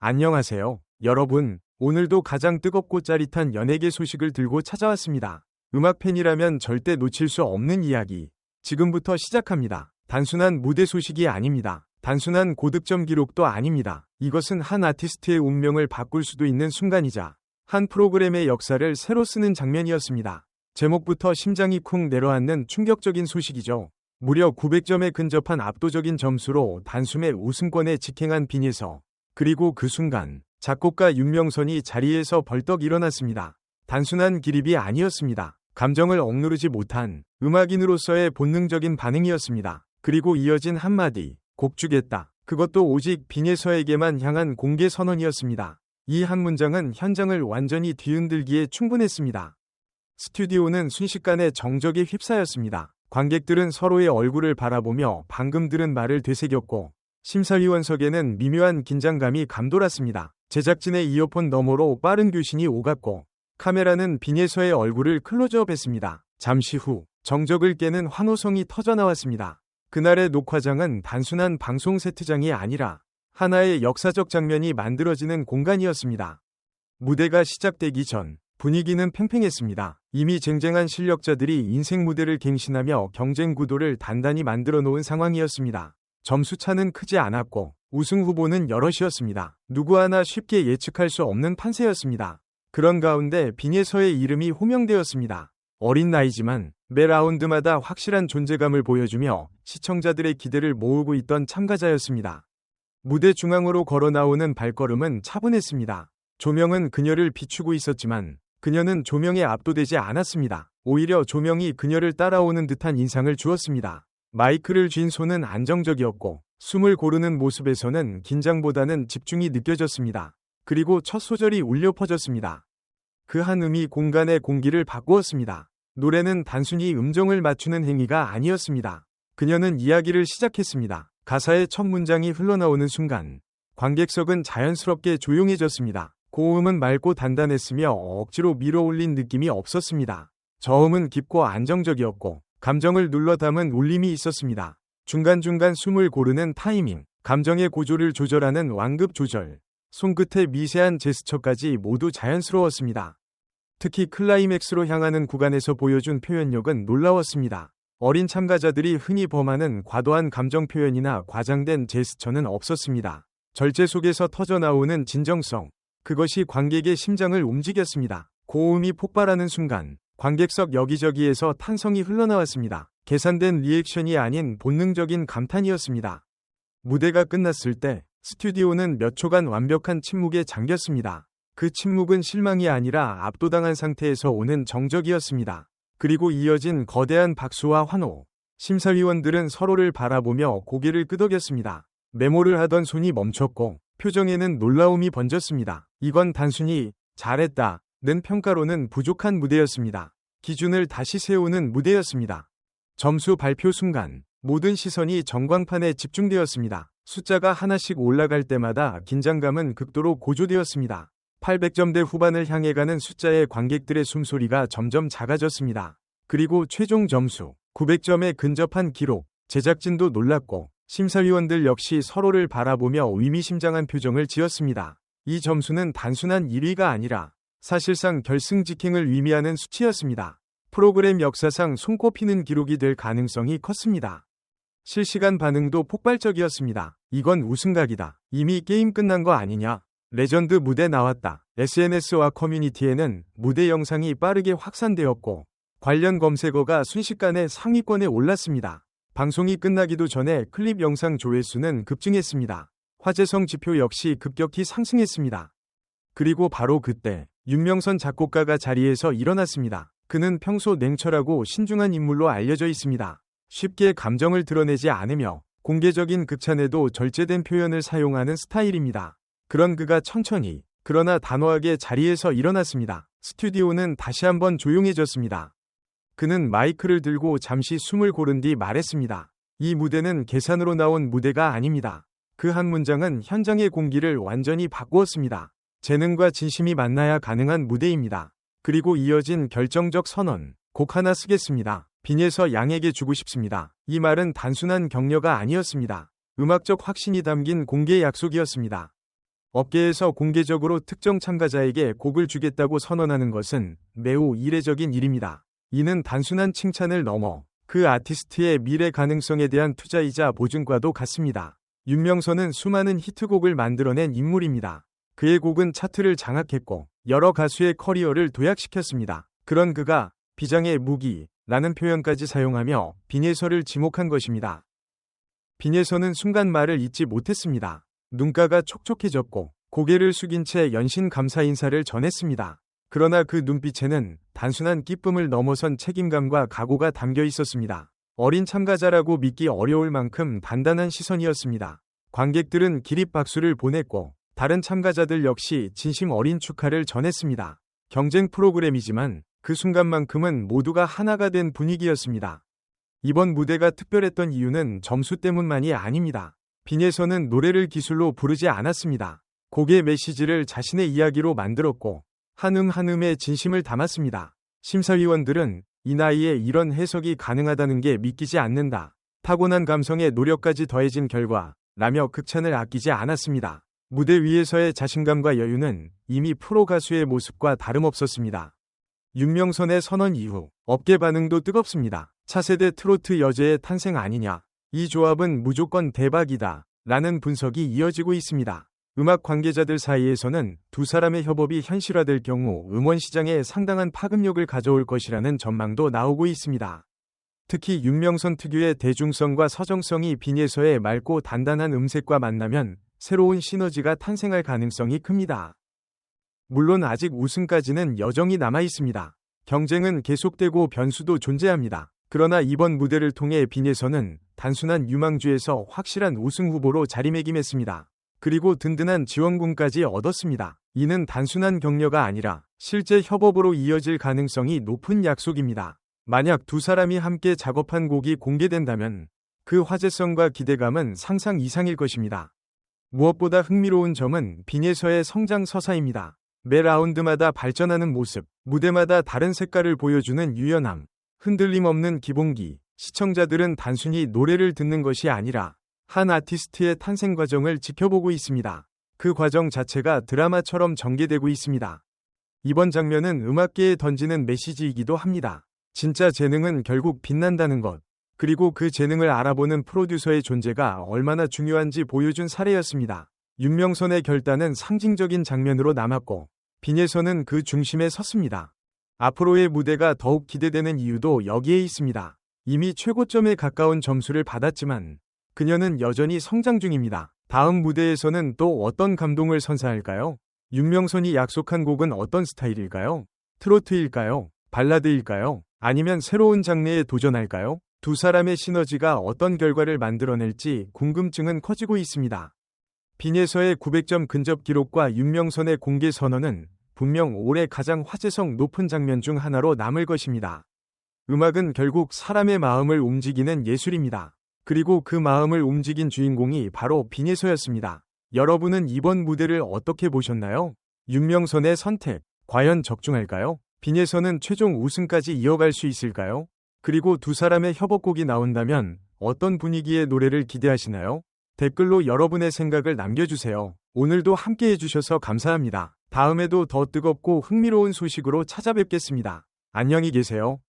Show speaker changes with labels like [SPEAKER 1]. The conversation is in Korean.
[SPEAKER 1] 안녕하세요, 여러분. 오늘도 가장 뜨겁고 짜릿한 연예계 소식을 들고 찾아왔습니다. 음악 팬이라면 절대 놓칠 수 없는 이야기. 지금부터 시작합니다. 단순한 무대 소식이 아닙니다. 단순한 고득점 기록도 아닙니다. 이것은 한 아티스트의 운명을 바꿀 수도 있는 순간이자 한 프로그램의 역사를 새로 쓰는 장면이었습니다. 제목부터 심장이 쿵 내려앉는 충격적인 소식이죠. 무려 900점에 근접한 압도적인 점수로 단숨에 우승권에 직행한 빈예서. 그리고 그 순간 작곡가 윤명선이 자리에서 벌떡 일어났습니다. 단순한 기립이 아니었습니다. 감정을 억누르지 못한 음악인으로서의 본능적인 반응이었습니다. 그리고 이어진 한마디, 곡 주겠다. 그것도 오직 빈예서에게만 향한 공개 선언이었습니다. 이 한 문장은 현장을 완전히 뒤흔들기에 충분했습니다. 스튜디오는 순식간에 정적에 휩싸였습니다. 관객들은 서로의 얼굴을 바라보며 방금 들은 말을 되새겼고, 심사위원석에는 미묘한 긴장감이 감돌았습니다. 제작진의 이어폰 너머로 빠른 교신이 오갔고, 카메라는 빈예서의 얼굴을 클로즈업했습니다. 잠시 후 정적을 깨는 환호성이 터져나왔습니다. 그날의 녹화장은 단순한 방송 세트장이 아니라 하나의 역사적 장면이 만들어지는 공간이었습니다. 무대가 시작되기 전 분위기는 팽팽했습니다. 이미 쟁쟁한 실력자들이 인생 무대를 갱신하며 경쟁 구도를 단단히 만들어 놓은 상황이었습니다. 점수차는 크지 않았고 우승 후보는 여럿이었습니다. 누구 하나 쉽게 예측할 수 없는 판세였습니다. 그런 가운데 빈예서의 이름이 호명되었습니다. 어린 나이지만 매 라운드마다 확실한 존재감을 보여주며 시청자들의 기대를 모으고 있던 참가자였습니다. 무대 중앙으로 걸어 나오는 발걸음은 차분했습니다. 조명은 그녀를 비추고 있었지만 그녀는 조명에 압도되지 않았습니다. 오히려 조명이 그녀를 따라오는 듯한 인상을 주었습니다. 마이크를 쥔 손은 안정적이었고 숨을 고르는 모습에서는 긴장보다는 집중이 느껴졌습니다. 그리고 첫 소절이 울려 퍼졌습니다. 그 한 음이 공간의 공기를 바꾸었습니다. 노래는 단순히 음정을 맞추는 행위가 아니었습니다. 그녀는 이야기를 시작했습니다. 가사의 첫 문장이 흘러나오는 순간 관객석은 자연스럽게 조용해졌습니다. 고음은 맑고 단단했으며 억지로 밀어올린 느낌이 없었습니다. 저음은 깊고 안정적이었고 감정을 눌러 담은 울림이 있었습니다. 중간중간 숨을 고르는 타이밍, 감정의 고조를 조절하는 완급 조절, 손끝의 미세한 제스처까지 모두 자연스러웠습니다. 특히 클라이맥스로 향하는 구간에서 보여준 표현력은 놀라웠습니다. 어린 참가자들이 흔히 범하는 과도한 감정 표현이나 과장된 제스처는 없었습니다. 절제 속에서 터져나오는 진정성, 그것이 관객의 심장을 움직였습니다. 고음이 폭발하는 순간 관객석 여기저기에서 탄성이 흘러나왔습니다. 계산된 리액션이 아닌 본능적인 감탄이었습니다. 무대가 끝났을 때 스튜디오는 몇 초간 완벽한 침묵에 잠겼습니다. 그 침묵은 실망이 아니라 압도당한 상태에서 오는 정적이었습니다. 그리고 이어진 거대한 박수와 환호. 심사위원들은 서로를 바라보며 고개를 끄덕였습니다. 메모를 하던 손이 멈췄고 표정에는 놀라움이 번졌습니다. 이건 단순히 잘했다 는 평가로는 부족한 무대였습니다. 기준을 다시 세우는 무대였습니다. 점수 발표 순간 모든 시선이 전광판에 집중되었습니다. 숫자가 하나씩 올라갈 때마다 긴장감은 극도로 고조되었습니다. 800점대 후반을 향해 가는 숫자의 관객들의 숨소리가 점점 작아졌습니다. 그리고 최종 점수 900점에 근접한 기록, 제작진도 놀랐고 심사위원들 역시 서로를 바라보며 의미심장한 표정을 지었습니다. 이 점수는 단순한 1위가 아니라 사실상 결승 직행을 의미하는 수치였습니다. 프로그램 역사상 손꼽히는 기록이 될 가능성이 컸습니다. 실시간 반응도 폭발적이었습니다. 이건 우승각이다. 이미 게임 끝난 거 아니냐? 레전드 무대 나왔다. SNS와 커뮤니티에는 무대 영상이 빠르게 확산되었고 관련 검색어가 순식간에 상위권에 올랐습니다. 방송이 끝나기도 전에 클립 영상 조회수는 급증했습니다. 화제성 지표 역시 급격히 상승했습니다. 그리고 바로 그때 윤명선 작곡가가 자리에서 일어났습니다. 그는 평소 냉철하고 신중한 인물로 알려져 있습니다. 쉽게 감정을 드러내지 않으며 공개적인 극찬에도 절제된 표현을 사용하는 스타일입니다. 그런 그가 천천히 그러나 단호하게 자리에서 일어났습니다. 스튜디오는 다시 한번 조용해졌습니다. 그는 마이크를 들고 잠시 숨을 고른 뒤 말했습니다. 이 무대는 계산으로 나온 무대가 아닙니다. 그 한 문장은 현장의 공기를 완전히 바꾸었습니다. 재능과 진심이 만나야 가능한 무대입니다. 그리고 이어진 결정적 선언, 곡 하나 쓰겠습니다. 빈예서 양에게 주고 싶습니다. 이 말은 단순한 격려가 아니었습니다. 음악적 확신이 담긴 공개 약속이었습니다. 업계에서 공개적으로 특정 참가자에게 곡을 주겠다고 선언하는 것은 매우 이례적인 일입니다. 이는 단순한 칭찬을 넘어 그 아티스트의 미래 가능성에 대한 투자이자 보증과도 같습니다. 윤명선은 수많은 히트곡을 만들어낸 인물입니다. 그의 곡은 차트를 장악했고 여러 가수의 커리어를 도약시켰습니다. 그런 그가 비장의 무기라는 표현까지 사용하며 빈예서를 지목한 것입니다. 빈예서는 순간 말을 잇지 못했습니다. 눈가가 촉촉해졌고 고개를 숙인 채 연신 감사 인사를 전했습니다. 그러나 그 눈빛에는 단순한 기쁨을 넘어선 책임감과 각오가 담겨 있었습니다. 어린 참가자라고 믿기 어려울 만큼 단단한 시선이었습니다. 관객들은 기립박수를 보냈고 다른 참가자들 역시 진심 어린 축하를 전했습니다. 경쟁 프로그램이지만 그 순간만큼은 모두가 하나가 된 분위기였습니다. 이번 무대가 특별했던 이유는 점수 때문만이 아닙니다. 빈예서는 노래를 기술로 부르지 않았습니다. 곡의 메시지를 자신의 이야기로 만들었고 한음한음에 진심을 담았습니다. 심사위원들은 이 나이에 이런 해석이 가능하다는 게 믿기지 않는다. 타고난 감성에 노력까지 더해진 결과라며 극찬을 아끼지 않았습니다. 무대 위에서의 자신감과 여유는 이미 프로 가수의 모습과 다름없었습니다. 윤명선의 선언 이후 업계 반응도 뜨겁습니다. 차세대 트로트 여제의 탄생 아니냐. 이 조합은 무조건 대박이다. 라는 분석이 이어지고 있습니다. 음악 관계자들 사이에서는 두 사람의 협업이 현실화될 경우 음원 시장에 상당한 파급력을 가져올 것이라는 전망도 나오고 있습니다. 특히 윤명선 특유의 대중성과 서정성이 빈예서의 맑고 단단한 음색과 만나면 새로운 시너지가 탄생할 가능성이 큽니다. 물론 아직 우승까지는 여정이 남아 있습니다. 경쟁은 계속되고 변수도 존재합니다. 그러나 이번 무대를 통해 빈예서는 단순한 유망주에서 확실한 우승 후보로 자리매김했습니다. 그리고 든든한 지원군까지 얻었습니다. 이는 단순한 격려가 아니라 실제 협업으로 이어질 가능성이 높은 약속입니다. 만약 두 사람이 함께 작업한 곡이 공개된다면 그 화제성과 기대감은 상상 이상일 것입니다. 무엇보다 흥미로운 점은 빈예서의 성장 서사입니다. 매 라운드마다 발전하는 모습, 무대마다 다른 색깔을 보여주는 유연함, 흔들림 없는 기본기. 시청자들은 단순히 노래를 듣는 것이 아니라 한 아티스트의 탄생 과정을 지켜보고 있습니다. 그 과정 자체가 드라마처럼 전개되고 있습니다. 이번 장면은 음악계에 던지는 메시지이기도 합니다. 진짜 재능은 결국 빛난다는 것, 그리고 그 재능을 알아보는 프로듀서의 존재가 얼마나 중요한지 보여준 사례였습니다. 윤명선의 결단은 상징적인 장면으로 남았고 빈예서는 그 중심에 섰습니다. 앞으로의 무대가 더욱 기대되는 이유도 여기에 있습니다. 이미 최고점에 가까운 점수를 받았지만 그녀는 여전히 성장 중입니다. 다음 무대에서는 또 어떤 감동을 선사할까요? 윤명선이 약속한 곡은 어떤 스타일일까요? 트로트일까요? 발라드일까요? 아니면 새로운 장르에 도전할까요? 두 사람의 시너지가 어떤 결과를 만들어낼지 궁금증은 커지고 있습니다. 빈예서의 900점 근접 기록과 윤명선의 공개 선언은 분명 올해 가장 화제성 높은 장면 중 하나로 남을 것입니다. 음악은 결국 사람의 마음을 움직이는 예술입니다. 그리고 그 마음을 움직인 주인공이 바로 빈예서였습니다. 여러분은 이번 무대를 어떻게 보셨나요? 윤명선의 선택, 과연 적중할까요? 빈예서는 최종 우승까지 이어갈 수 있을까요? 그리고 두 사람의 협업곡이 나온다면 어떤 분위기의 노래를 기대하시나요? 댓글로 여러분의 생각을 남겨주세요. 오늘도 함께 해주셔서 감사합니다. 다음에도 더 뜨겁고 흥미로운 소식으로 찾아뵙겠습니다. 안녕히 계세요.